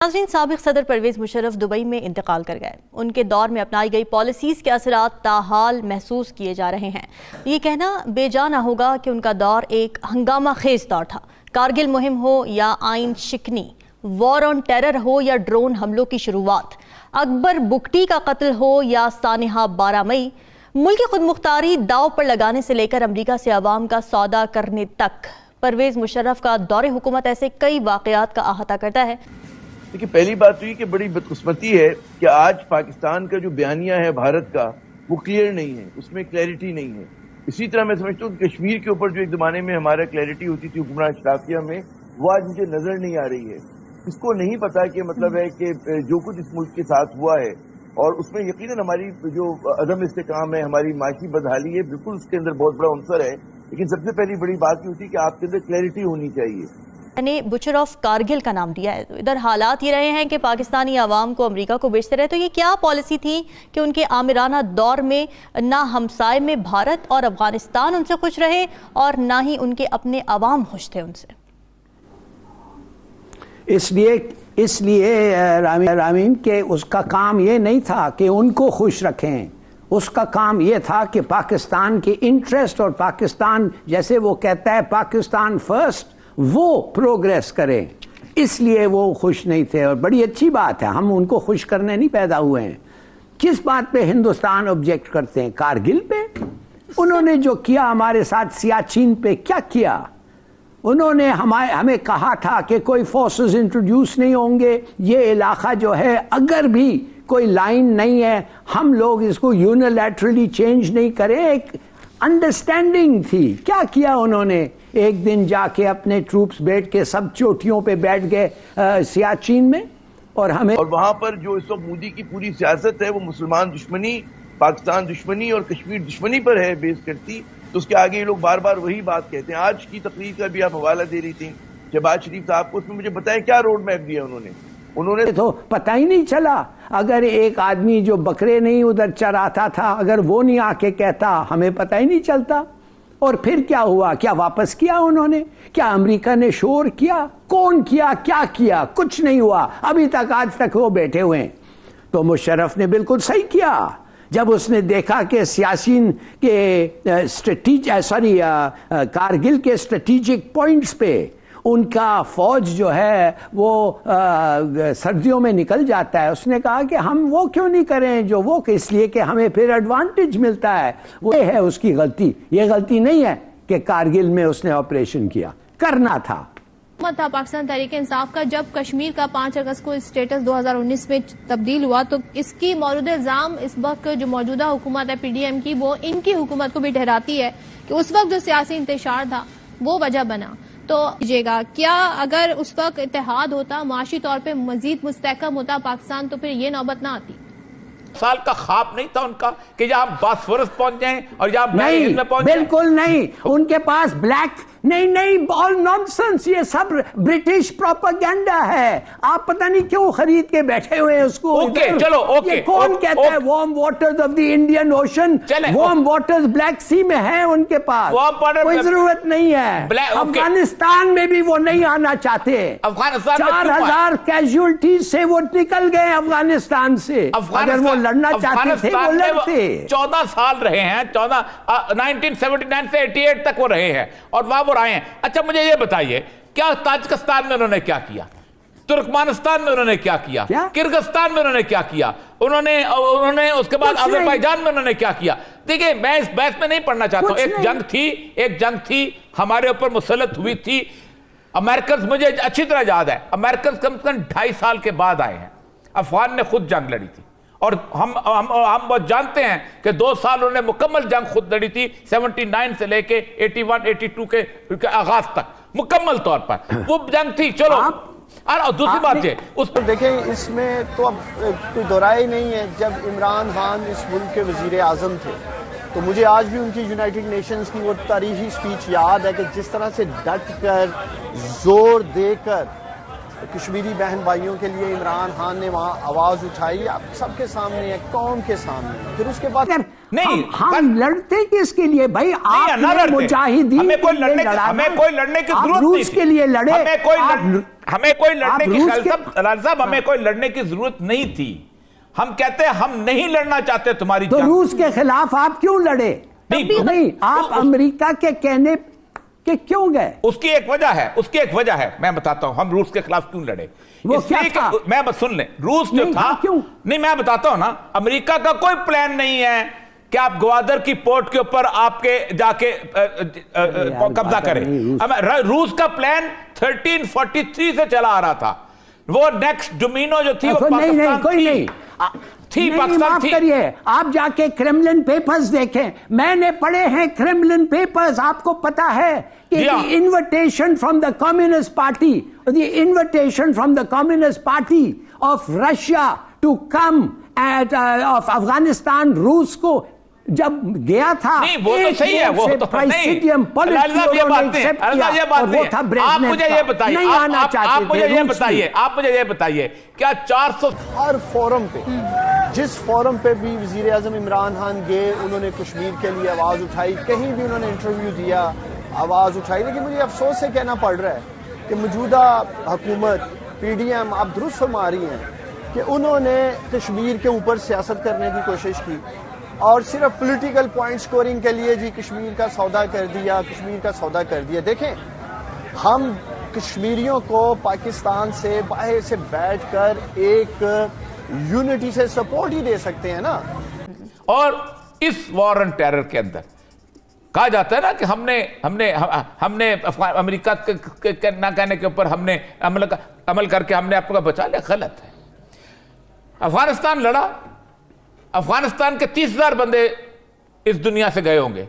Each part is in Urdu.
ناظرین، سابق صدر پرویز مشرف دبئی میں انتقال کر گئے۔ ان کے دور میں اپنائی گئی پالیسیز کے اثرات تاحال محسوس کیے جا رہے ہیں۔ یہ کہنا بے جا نہ ہوگا کہ ان کا دور ایک ہنگامہ خیز دور تھا۔ کارگل مہم ہو یا آئین شکنی، وار آن ٹیرر ہو یا ڈرون حملوں کی شروعات، اکبر بگٹی کا قتل ہو یا سانحہ 12 مئی، ملک خود مختاری داؤ پر لگانے سے لے کر امریکہ سے عوام کا سودا کرنے تک، پرویز مشرف کا دور حکومت ایسے کئی واقعات کا احاطہ کرتا ہے۔ دیکھیں، پہلی بات تو یہ کہ بڑی بدقسمتی ہے کہ آج پاکستان کا جو بیانیہ ہے بھارت کا، وہ کلیئر نہیں ہے، اس میں کلیئرٹی نہیں ہے۔ اسی طرح میں سمجھتا ہوں کہ کشمیر کے اوپر جو ایک زمانے میں ہمارا کلیئرٹی ہوتی تھی حکمران اشرافیہ میں، وہ آج مجھے نظر نہیں آ رہی ہے۔ اس کو نہیں پتا کہ مطلب ہے کہ جو کچھ اس ملک کے ساتھ ہوا ہے، اور اس میں یقیناً ہماری جو عدم استحکام ہے، ہماری معاشی بدحالی ہے، بالکل اس کے اندر بہت بڑا عنصر ہے۔ لیکن سب سے پہلی بڑی بات یہ ہوتی ہے کہ آپ کے اندر کلیئرٹی ہونی چاہیے۔ نے بچر آف کارگل کا نام دیا ہے۔ ادھر حالات یہ رہے ہیں کہ پاکستانی عوام کو امریکہ کو بیچتے رہے، تو یہ کیا پالیسی تھی کہ ان کے آمرانہ دور میں نہ ہمسائے میں بھارت اور افغانستان ان سے خوش رہے اور نہ ہی ان کے اپنے عوام خوش تھے ان سے؟ اس لیے رامین کہ اس کا کام یہ نہیں تھا کہ ان کو خوش رکھیں، اس کا کام یہ تھا کہ پاکستان کے انٹرسٹ اور پاکستان، جیسے وہ کہتا ہے پاکستان فرسٹ، وہ پروگریس کریں۔ اس لیے وہ خوش نہیں تھے، اور بڑی اچھی بات ہے، ہم ان کو خوش کرنے نہیں پیدا ہوئے ہیں۔ کس بات پہ ہندوستان آبجیکٹ کرتے ہیں؟ کارگل پہ۔ انہوں نے جو کیا ہمارے ساتھ سیاچین پہ، کیا کیا؟ انہوں نے ہمیں کہا تھا کہ کوئی فورسز انٹروڈیوس نہیں ہوں گے، یہ علاقہ جو ہے اگر بھی کوئی لائن نہیں ہے ہم لوگ اس کو یونیلیٹرلی چینج نہیں کریں۔ ایک انڈرسٹینڈنگ تھی۔ کیا کیا انہوں نے؟ ایک دن جا کے اپنے ٹروپس بیٹھ کے سب چوٹیوں پہ بیٹھ گئے سیاچین میں، اور وہاں پر جو اس وقت مودی کی پوری سیاست ہے وہ مسلمان دشمنی، پاکستان دشمنی اور کشمیر دشمنی پر ہے بیس کرتی، تو اس کے آگے یہ لوگ بار بار وہی بات کہتے ہیں۔ آج کی تقریر کا بھی آپ حوالہ دے رہی تھی شہباز شریف صاحب کو، اس میں مجھے بتائیں کیا روڈ میپ دیا انہوں نے تو پتہ ہی نہیں چلا۔ اگر ایک آدمی جو بکرے نہیں ادھر چراتا تھا، اگر وہ نہیں آ کے کہتا، ہمیں پتہ ہی نہیں چلتا۔ اور پھر کیا ہوا؟ کیا واپس کیا انہوں نے؟ کیا امریکہ نے شور کیا؟ کون کیا؟ کیا کیا؟ کچھ نہیں ہوا ابھی تک، آج تک وہ بیٹھے ہوئے ہیں۔ تو مشرف نے بالکل صحیح کیا جب اس نے دیکھا کہ سیاسین کے کارگل کے اسٹریٹجک پوائنٹس پہ ان کا فوج جو ہے وہ سردیوں میں نکل جاتا ہے۔ اس نے کہا کہ ہم وہ کیوں نہیں کریں جو وہ، اس لیے کہ ہمیں پھر ایڈوانٹیج ملتا ہے۔ وہ ہے اس کی غلطی۔ یہ غلطی نہیں ہے کہ کارگل میں اس نے آپریشن کیا، کرنا تھا۔ تھا پاکستان تحریک انصاف کا جب کشمیر کا 5 اگست کو اسٹیٹس 2019 میں تبدیل ہوا، تو اس کی مورد الزام اس وقت جو موجودہ حکومت ہے پی ڈی ایم کی، وہ ان کی حکومت کو بھی ٹھہراتی ہے کہ اس وقت جو سیاسی انتشار تھا وہ وجہ بنا۔ تو دیجیے گا، کیا اگر اس وقت اتحاد ہوتا، معاشی طور پہ مزید مستحکم ہوتا پاکستان، تو پھر یہ نوبت نہ آتی؟ سال کا خواب نہیں تھا ان کا کہ جہاں باسفورس پہنچ جائیں اور جہاں بحر میں پہنچ جائیں؟ بالکل نہیں۔ ان کے پاس بلیک نہیں آل نانسنس، یہ سب برٹش پروپیگنڈا ہے۔ آپ پتہ نہیں کیوں خرید کے بیٹھے ہوئے ہیں اس کو۔ یہ کون کہتا ہے warm waters of the Indian Ocean, warm waters Black Sea میں ہیں ان کے پاس، کوئی ضرورت نہیں ہے۔ افغانستان میں بھی وہ نہیں آنا چاہتے۔ 4000 کیجولٹیز سے وہ نکل گئے افغانستان سے۔ اگر وہ لڑنا چاہتے تھے وہ لڑتے۔ 14 سال رہے ہیں، 1979 سے 88 تک وہ رہے ہیں اور وہاں وہ رہے ہیں۔ اچھا مجھے یہ بتائیے، کیا تاجکستان میں انہوں نے کیا کیا؟ ترکمانستان میں انہوں نے کیا کیا؟ کرغزستان میں انہوں نے کیا کیا؟ انہوں نے اس کے بعد آذربائیجان میں انہوں نے کیا کیا؟ دیکھیں، میں اس بحث میں نہیں پڑھنا چاہتا ہوں۔ ایک جنگ تھی ہمارے اوپر مسلط ہوئی تھی۔ امریکنز، مجھے اچھی طرح یاد ہے، امریکنز کم سے کم 2.5 سال کے بعد آئے ہیں۔ افغان نے خود جنگ لڑی تھی، اور ہم بہت جانتے ہیں کہ 2 سال انہوں نے مکمل جنگ خود لڑی تھی، 79 سے لے کے 81 82 کے آغاز تک مکمل طور پر وہ جنگ تھی۔ چلو، اور دوسری بات یہ اس پر دیکھیں، اس میں تو اب کوئی دورائے نہیں ہے، جب عمران خان اس ملک کے وزیر اعظم تھے تو مجھے آج بھی ان کی یونائٹڈ نیشنز کی وہ تاریخی سپیچ یاد ہے کہ جس طرح سے ڈٹ کر، زور دے کر کشمیری بہن بھائیوں کے لیے عمران خان نے وہاں آواز اٹھائی، آپ سب کے سامنے ہے، قوم کے سامنے۔ پھر اس کے بعد نہیں، ہم لڑتے کس کے لیے بھائی؟ آپ مجاہدین ہمیں کوئی لڑنے کی ضرورت نہیں، روس کے لیے لڑے، ہمیں کوئی لڑنے کی خیال صاحب ہمیں کوئی لڑنے کی ضرورت نہیں تھی. ہم کہتے ہیں ہم نہیں لڑنا چاہتے تمہاری تو روس کے خلاف آپ کیوں لڑے؟ نہیں آپ امریکہ کے کہنے کہ کیوں گئے؟ اس کی ایک وجہ ہے میں بتاتا ہوں ہم روس کے خلاف کیوں لڑے. وہ کیا تھا؟ میں بس سن لیں. روس جو تھا نہیں میں بتاتا ہوں نا, امریکہ کا کوئی پلان نہیں ہے کہ آپ گوادر کی پورٹ کے اوپر آپ کے جا کے قبضہ کریں. روس کا پلان 1343 سے چلا آ رہا تھا. وہ نیکسٹ ڈومینو جو تھی وہ پاکستان تھی. معاف کریے, آپ جا کے کرملن پیپرز دیکھیں, میں نے پڑھے ہیں کرملن پیپرز. آپ کو پتا ہے کہ invitation from the communist party, the invitation from the Communist Party of Russia to come at of Afghanistan, روس کو جب گیا تھا, نہیں وہ تو صحیح ہے, وہ تو نہیں. آپ مجھے یہ بتائیے کیا 400 ہر فورم پہ, جس فورم پہ بھی وزیر اعظم عمران خان گئے انہوں نے کشمیر کے لیے آواز اٹھائی, کہیں بھی انہوں نے انٹرویو دیا آواز اٹھائی. لیکن مجھے افسوس سے کہنا پڑ رہا ہے کہ موجودہ حکومت پی ڈی ایم آپ درست فرما رہی ہیں کہ انہوں نے کشمیر کے اوپر سیاست کرنے کی کوشش کی اور صرف پولیٹیکل پوائنٹ سکورنگ کے لیے جی کشمیر کا سودا کر دیا. دیکھیں ہم کشمیریوں کو پاکستان سے باہر سے بیٹھ کر ایک یونٹی سے سپورٹ ہی دے سکتے ہیں نا. اور اس وار آن ٹیرر کے اندر کہا جاتا ہے نا کہ ہم نے امریکہ کے نہ کہنے کے اوپر ہم نے عمل کر کے ہم نے اپنے کو بچا لیا. غلط ہے. افغانستان لڑا, افغانستان کے 30,000 بندے اس دنیا سے گئے ہوں گے,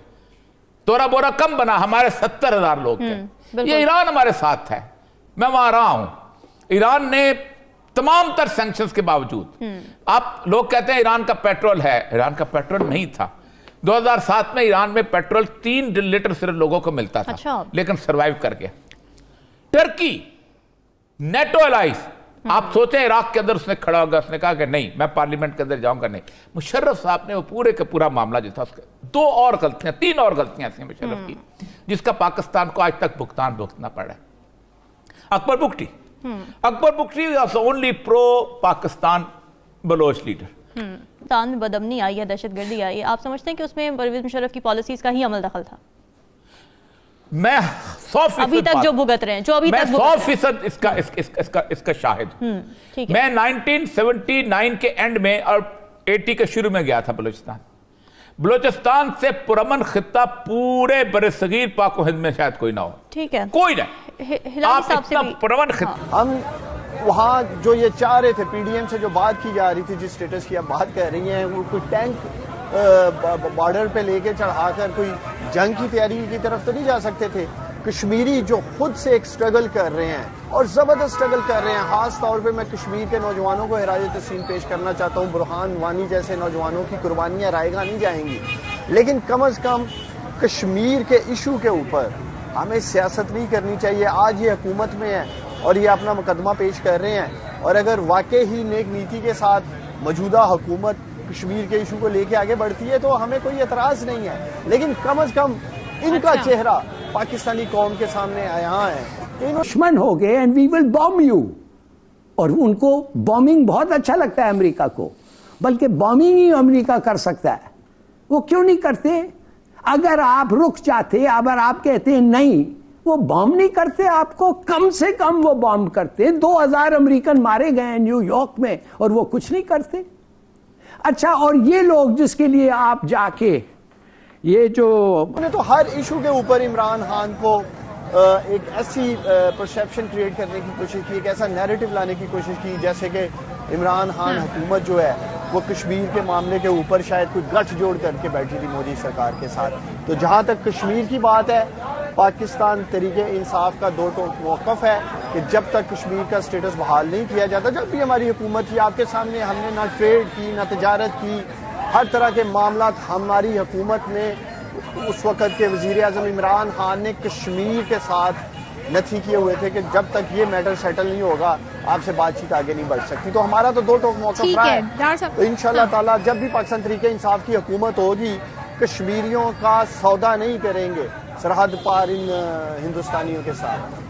تورا بورا کم بنا, ہمارے 70,000 لوگ تھے. یہ ایران ہمارے ساتھ ہے, میں وہاں رہا ہوں. ایران نے تمام تر سینکشنز کے باوجود, آپ لوگ کہتے ہیں ایران کا پیٹرول ہے, ایران کا پیٹرول نہیں تھا. 2007 میں ایران میں پیٹرول 3 لیٹر صرف لوگوں کو ملتا تھا, لیکن سروائیو کر گیا. ٹرکی نیٹو الائز, آپ سوچیں عراق کے اندر اس نے کھڑا ہوگا, اس نے کہا کہ نہیں میں پارلیمنٹ کے اندر جاؤں گا نہیں. مشرف صاحب نے وہ پورے کا پورا معاملہ جو تھا اس کے 3 اور غلطیاں ایسی مشرف کی جس کا پاکستان کو آج تک بھگتنا پڑا ہے. Akbar Bugti was only pro Pakistan Baloch leader. Pakistan میں بدامنی آئی ہے, دہشت گردی آئی ہے, آپ سمجھتے ہیں کہ اس میں پرویز مشرف کی پالیسیز کا ہی عمل دخل تھا؟ میں 100% ابھی تک جو بھگت رہے ہیں, جو ابھی تک 100% اس کا شاہد ہوں. میں 1979 کے اینڈ میں اور 80 کے شروع میں گیا تھا بلوچستان سے پرامن خطہ پورے برصغیر پاک و ہند میں شاید کوئی نہ ہو. ٹھیک ہے, کوئی نہیں. آپ اتنا پرامن خطہ, ہم وہاں جو یہ چاہ رہے تھے, پی ڈی ایم سے جو بات کی جا رہی تھی, جس سٹیٹس کی آپ بات کر رہی ہیں, وہ کوئی ٹینک بارڈر پہ لے کے چڑھا کر کوئی جنگ کی تیاری کی طرف تو نہیں جا سکتے تھے. کشمیری جو خود سے ایک سٹرگل کر رہے ہیں اور زبردست سٹرگل کر رہے ہیں, خاص طور پہ میں کشمیر کے نوجوانوں کو خراج تحسین پیش کرنا چاہتا ہوں. برہان وانی جیسے نوجوانوں کی قربانیاں رائے گاہ نہیں جائیں گی, لیکن کم از کم کشمیر کے ایشو کے اوپر ہمیں سیاست نہیں کرنی چاہیے. آج یہ حکومت میں ہے اور یہ اپنا مقدمہ پیش کر رہے ہیں, اور اگر واقعی ہی نیک نیتی کے ساتھ موجودہ حکومت کشمیر کے ایشو کو لے کے آگے بڑھتی ہے تو ہمیں کوئی اعتراض نہیں ہے. لیکن کم از کم ان کا چہرہ پاکستانی قوم کے سامنے آیا ہے. دشمن ہو گئے and we will boom you, اور ان کو بومنگ بہت اچھا لگتا ہے امریکہ کو, بلکہ بومنگ ہی امریکہ کر سکتا ہے. وہ کیوں نہیں کرتے؟ اگر آپ رک جاتے, اگر آپ کہتے ہیں نہیں, وہ بام نہیں کرتے آپ کو, کم سے کم وہ بام کرتے. 2000 امریکن مارے گئے نیو یارک میں اور وہ کچھ نہیں کرتے. اچھا, اور یہ لوگ جس کے لیے آپ جا کے یہ جو انہوں نے تو ہر ایشو کے اوپر عمران خان کو ایک ایسی پرسیپشن کریٹ کرنے کی کوشش کی, ایک ایسا نیریٹو لانے کی کوشش کی جیسے کہ عمران خان حکومت جو ہے وہ کشمیر کے معاملے کے اوپر شاید کوئی گٹھ جوڑ کر کے بیٹھی تھی مودی سرکار کے ساتھ. تو جہاں تک کشمیر کی بات ہے, پاکستان تحریک انصاف کا 2 ٹوک موقف ہے کہ جب تک کشمیر کا سٹیٹس بحال نہیں کیا جاتا, جب بھی ہماری حکومت تھی آپ کے سامنے ہم نے نہ ٹریڈ کی نہ تجارت کی, ہر طرح کے معاملات ہماری حکومت نے, اس وقت کے وزیر اعظم عمران خان نے کشمیر کے ساتھ نتھی کیے ہوئے تھے کہ جب تک یہ میٹر سیٹل نہیں ہوگا آپ سے بات چیت آگے نہیں بڑھ سکتی. تو ہمارا تو 2 ٹوک موقف رہا ہے. تو انشاءاللہ تعالیٰ جب بھی پاکستان تحریک انصاف کی حکومت ہوگی, کشمیریوں کا سودا نہیں کریں گے سرحد پار ان ہندوستانیوں کے ساتھ.